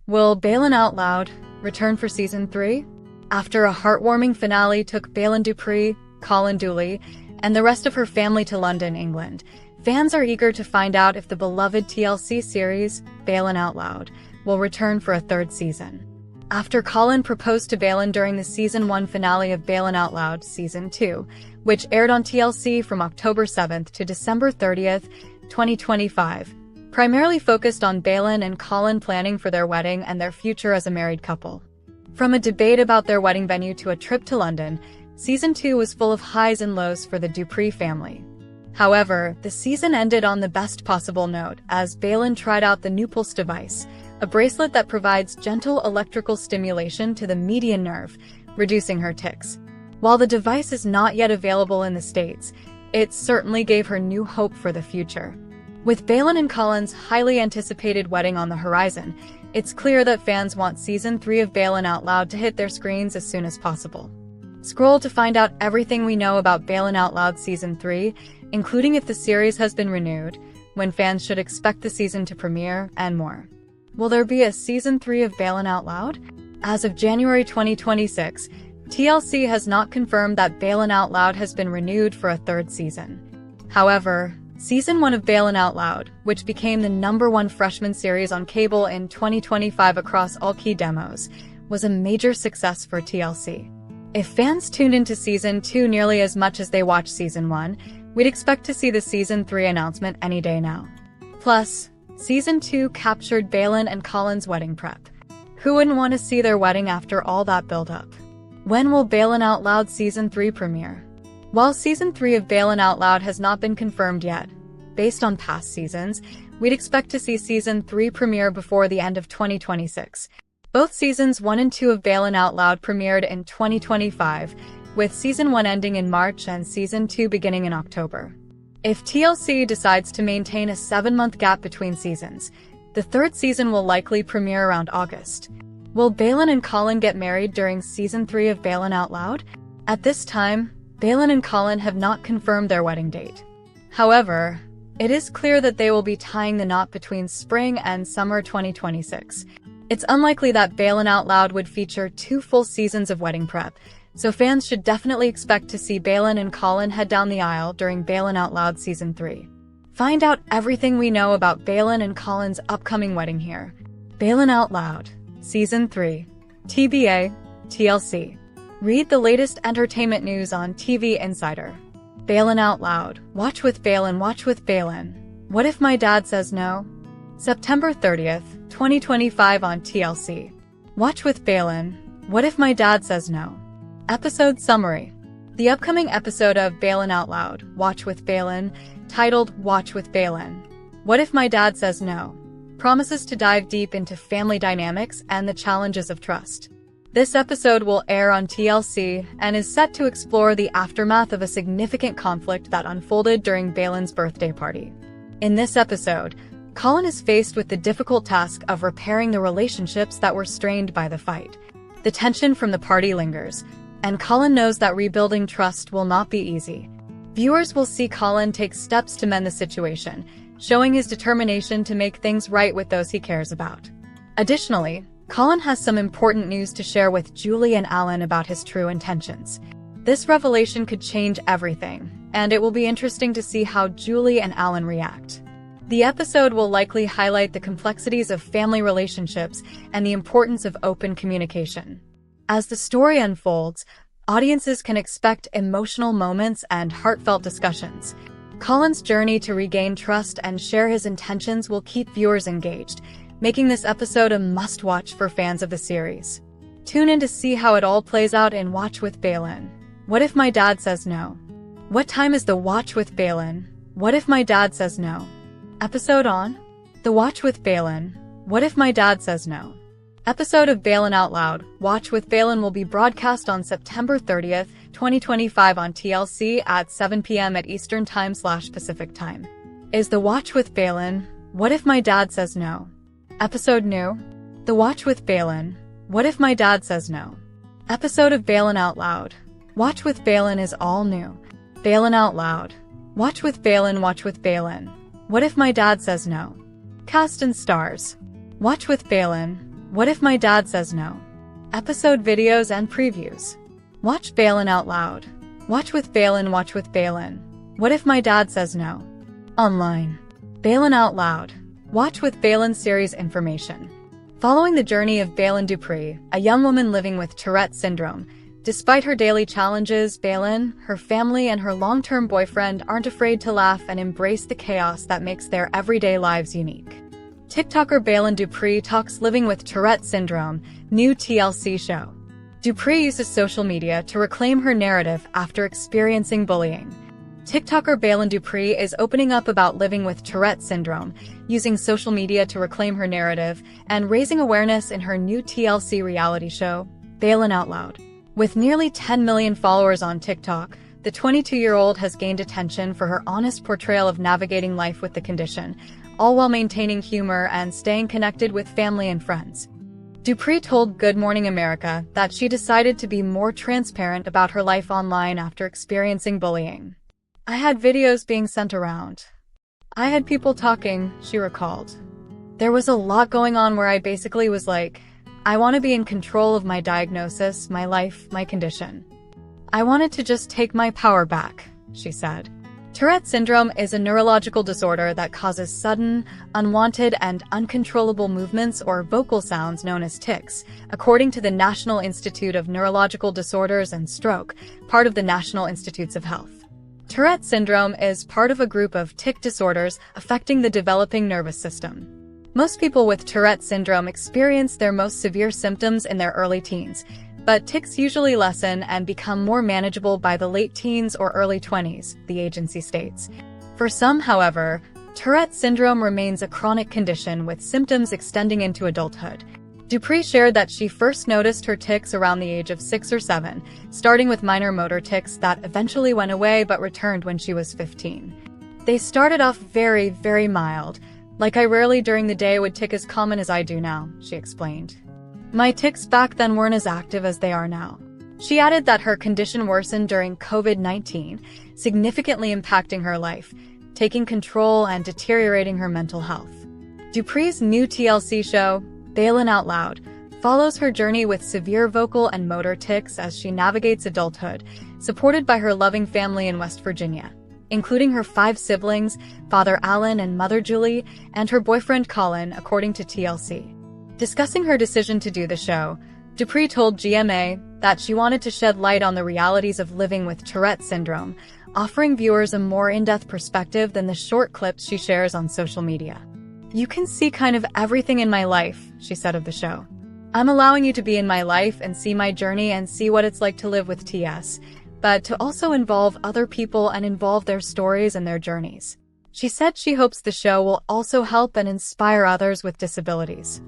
Will Baylen Out Loud return for Season 3? After a heartwarming finale took Baylen Dupree, Colin Dooley, and the rest of her family to London, England, fans are eager to find out if the beloved TLC series, Baylen Out Loud, will return for a third season. After Colin proposed to Baylen during the Season 1 finale of Baylen Out Loud Season 2, which aired on TLC from October 7th to December 30th, 2025, primarily focused on Baylen and Colin planning for their wedding and their future as a married couple. From a debate about their wedding venue to a trip to London, Season 2 was full of highs and lows for the Dupree family. However, the season ended on the best possible note as Baylen tried out the new pulse device, a bracelet that provides gentle electrical stimulation to the median nerve, reducing her tics. While the device is not yet available in the States, it certainly gave her new hope for the future. With Baylen and Colin's highly anticipated wedding on the horizon, it's clear that fans want Season 3 of Baylen Out Loud to hit their screens as soon as possible. Scroll to find out everything we know about Baylen Out Loud Season 3, including if the series has been renewed, when fans should expect the season to premiere, and more. Will there be a Season 3 of Baylen Out Loud? As of January 2026, TLC has not confirmed that Baylen Out Loud has been renewed for a third season. However, Season 1 of Baylen Out Loud, which became the #1 freshman series on cable in 2025 across all key demos, was a major success for TLC. If fans tuned into Season 2 nearly as much as they watched Season 1, we'd expect to see the Season 3 announcement any day now. Plus, Season 2 captured Baylen and Colin's wedding prep. Who wouldn't want to see their wedding after all that build-up? When will Baylen Out Loud Season 3 premiere? While Season 3 of Baylen Out Loud has not been confirmed yet, based on past seasons, we'd expect to see Season 3 premiere before the end of 2026. Both Seasons 1 and 2 of Baylen Out Loud premiered in 2025, with Season 1 ending in March and Season 2 beginning in October. If TLC decides to maintain a 7-month gap between seasons, the third season will likely premiere around August. Will Baylen and Colin get married during Season 3 of Baylen Out Loud? At this time, Baylen and Colin have not confirmed their wedding date. However, it is clear that they will be tying the knot between spring and summer 2026. It's unlikely that Baylen Out Loud would feature 2 full seasons of wedding prep, so fans should definitely expect to see Baylen and Colin head down the aisle during Baylen Out Loud Season 3. Find out everything we know about Baylen and Colin's upcoming wedding here. Baylen Out Loud Season 3. TBA, TLC. Read the latest entertainment news on TV Insider. Baylen Out Loud. Watch with Baylen, watch with Baylen. What if my dad says no? September 30th, 2025 on TLC. Watch with Baylen. What if my dad says no? Episode summary. The upcoming episode of Baylen Out Loud, Watch with Baylen, titled Watch with Baylen. What if my dad says no? Promises to dive deep into family dynamics and the challenges of trust. This episode will air on TLC and is set to explore the aftermath of a significant conflict that unfolded during Baylen's birthday party. In this episode, Colin is faced with the difficult task of repairing the relationships that were strained by the fight. The tension from the party lingers, and Colin knows that rebuilding trust will not be easy. Viewers will see Colin take steps to mend the situation, showing his determination to make things right with those he cares about. Additionally, Colin has some important news to share with Julie and Alan about his true intentions. This revelation could change everything, and it will be interesting to see how Julie and Alan react. The episode will likely highlight the complexities of family relationships and the importance of open communication. As the story unfolds, audiences can expect emotional moments and heartfelt discussions. Colin's journey to regain trust and share his intentions will keep viewers engaged, making this episode a must-watch for fans of the series. Tune in to see how it all plays out in Watch with Baylen. What if my dad says no? What time is the Watch with Baylen? What if my dad says no? Episode on? The Watch with Baylen. What if my dad says no? Episode of Baylen Out Loud, Watch with Baylen will be broadcast on September 30th, 2025 on TLC at 7 p.m. at Eastern Time/Pacific Time. Is the Watch with Baylen? What if my dad says no? Episode new? The Watch with Baylen. What if my dad says no? Episode of Baylen Out Loud. Watch with Baylen is all new. Baylen Out Loud. Watch with Baylen, watch with Baylen. What if my dad says no? Cast and stars. Watch with Baylen. What if my dad says no? Episode videos and previews. Watch Baylen out loud. Watch with Baylen, watch with Baylen. What if my dad says no? Online. Baylen out loud. Watch with Baylen series information. Following the journey of Baylen Dupree, a young woman living with Tourette syndrome, despite her daily challenges, Baylen, her family, and her long-term boyfriend aren't afraid to laugh and embrace the chaos that makes their everyday lives unique. TikToker Baylen Dupree talks living with Tourette syndrome, new TLC show. Dupree uses social media to reclaim her narrative after experiencing bullying. TikToker Baylen Dupree is opening up about living with Tourette syndrome, using social media to reclaim her narrative, and raising awareness in her new TLC reality show, Baylen Out Loud. With nearly 10 million followers on TikTok, the 22-year-old has gained attention for her honest portrayal of navigating life with the condition, all while maintaining humor and staying connected with family and friends. Dupree told Good Morning America that she decided to be more transparent about her life online after experiencing bullying. I had videos being sent around. I had people talking, she recalled. There was a lot going on where I basically was like, I want to be in control of my diagnosis, my life, my condition. I wanted to just take my power back, she said. Tourette syndrome is a neurological disorder that causes sudden, unwanted, and uncontrollable movements or vocal sounds known as tics, according to the National Institute of Neurological Disorders and Stroke, part of the National Institutes of Health. Tourette syndrome is part of a group of tic disorders affecting the developing nervous system. Most people with Tourette syndrome experience their most severe symptoms in their early teens, but tics usually lessen and become more manageable by the late teens or early 20s, the agency states. For some, however, Tourette syndrome remains a chronic condition with symptoms extending into adulthood. Dupree shared that she first noticed her tics around the age of 6 or 7, starting with minor motor tics that eventually went away but returned when she was 15. They started off very, very mild, like I rarely during the day would tic as common as I do now, she explained. My tics back then weren't as active as they are now. She added that her condition worsened during COVID-19, significantly impacting her life, taking control and deteriorating her mental health. Dupree's new TLC show, Baylen Out Loud, follows her journey with severe vocal and motor tics as she navigates adulthood, supported by her loving family in West Virginia, including her 5 siblings, father Alan and mother Julie, and her boyfriend Colin, according to TLC. Discussing her decision to do the show, Dupree told GMA that she wanted to shed light on the realities of living with Tourette syndrome, offering viewers a more in-depth perspective than the short clips she shares on social media. You can see kind of everything in my life, she said of the show. I'm allowing you to be in my life and see my journey and see what it's like to live with TS, but to also involve other people and involve their stories and their journeys. She said she hopes the show will also help and inspire others with disabilities.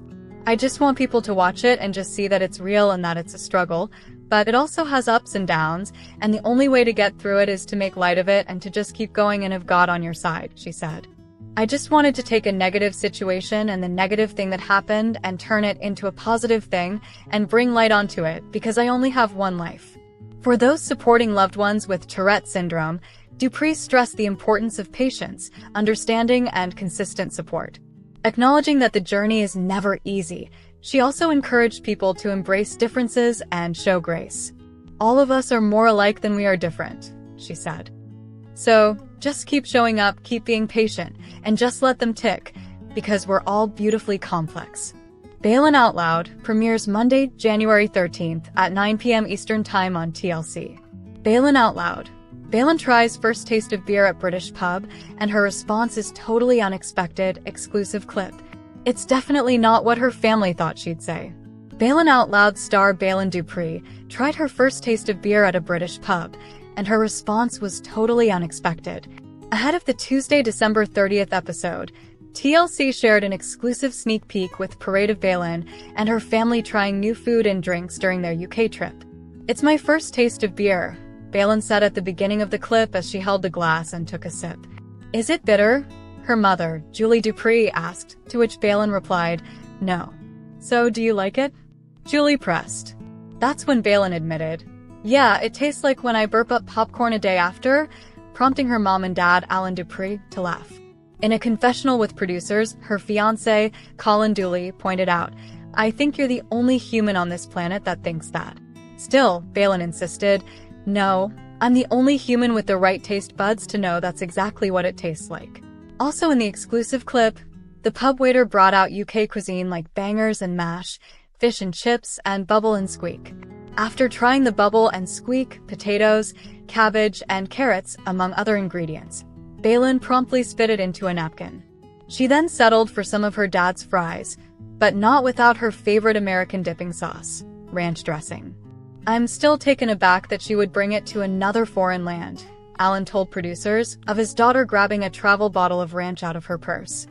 I just want people to watch it and just see that it's real and that it's a struggle, but it also has ups and downs, and the only way to get through it is to make light of it and to just keep going and have God on your side, she said. I just wanted to take a negative situation and the negative thing that happened and turn it into a positive thing and bring light onto it because I only have one life. For those supporting loved ones with Tourette syndrome, Dupree stressed the importance of patience, understanding, and consistent support. Acknowledging that the journey is never easy, she also encouraged people to embrace differences and show grace. All of us are more alike than we are different, she said. So, just keep showing up, keep being patient, and just let them tick, because we're all beautifully complex. Baylen Out Loud premieres Monday, January 13th at 9 p.m. Eastern Time on TLC. Baylen Out Loud. Baylen tries first taste of beer at British pub, and her response is totally unexpected, exclusive clip. It's definitely not what her family thought she'd say. Baylen Out Loud star Baylen Dupree tried her first taste of beer at a British pub, and her response was totally unexpected. Ahead of the Tuesday, December 30th episode, TLC shared an exclusive sneak peek with Parade of Baylen and her family trying new food and drinks during their UK trip. It's my first taste of beer, Baylen said at the beginning of the clip as she held the glass and took a sip. Is it bitter? Her mother, Julie Dupree, asked, to which Baylen replied, no. So do you like it? Julie pressed. That's when Baylen admitted, yeah, it tastes like when I burp up popcorn a day after, prompting her mom and dad, Alan Dupree, to laugh. In a confessional with producers, her fiancé, Colin Dooley, pointed out, I think you're the only human on this planet that thinks that." Still, Baylen insisted, "No, I'm the only human with the right taste buds to know that's exactly what it tastes like." Also in the exclusive clip, the pub waiter brought out UK cuisine like bangers and mash, fish and chips, and bubble and squeak. After trying the bubble and squeak, potatoes, cabbage, and carrots, among other ingredients, Baylen promptly spit it into a napkin. She then settled for some of her dad's fries, but not without her favorite American dipping sauce, ranch dressing. "I'm still taken aback that she would bring it to another foreign land," Alan told producers of his daughter grabbing a travel bottle of ranch out of her purse.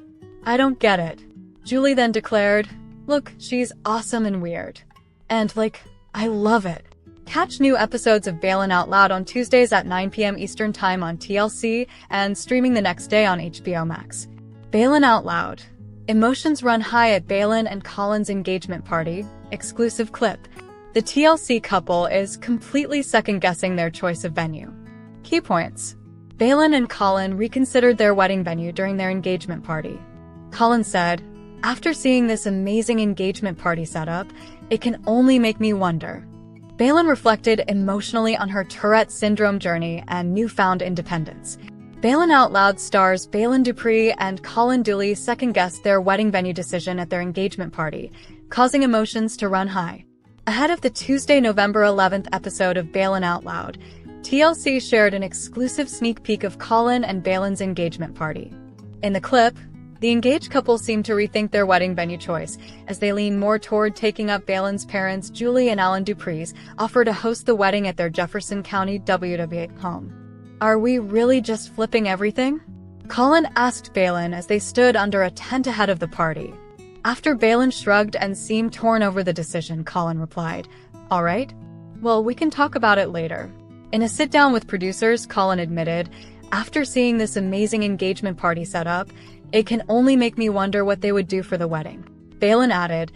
"I don't get it." Julie then declared, "Look, she's awesome and weird. And, I love it." Catch new episodes of Baylen Out Loud on Tuesdays at 9 p.m. Eastern Time on TLC and streaming the next day on HBO Max. Baylen Out Loud. Emotions run high at Baylen and Colin's engagement party. Exclusive clip. The TLC couple is completely second-guessing their choice of venue. Key points. Baylen and Colin reconsidered their wedding venue during their engagement party. Colin said, "After seeing this amazing engagement party setup, it can only make me wonder." Baylen reflected emotionally on her Tourette syndrome journey and newfound independence. Baylen Out Loud stars Baylen Dupree and Colin Dooley second-guessed their wedding venue decision at their engagement party, causing emotions to run high. Ahead of the Tuesday, November 11th episode of Baylen Out Loud, TLC shared an exclusive sneak peek of Colin and Baylen's engagement party. In the clip, the engaged couple seemed to rethink their wedding venue choice as they lean more toward taking up Baylen's parents, Julie and Alan Dupree's offer to host the wedding at their Jefferson County WW home. "Are we really just flipping everything?" Colin asked Baylen as they stood under a tent ahead of the party. After Baylen shrugged and seemed torn over the decision, Colin replied, "All right. Well, we can talk about it later." In a sit-down with producers, Colin admitted, "After seeing this amazing engagement party setup, it can only make me wonder what they would do for the wedding." Baylen added,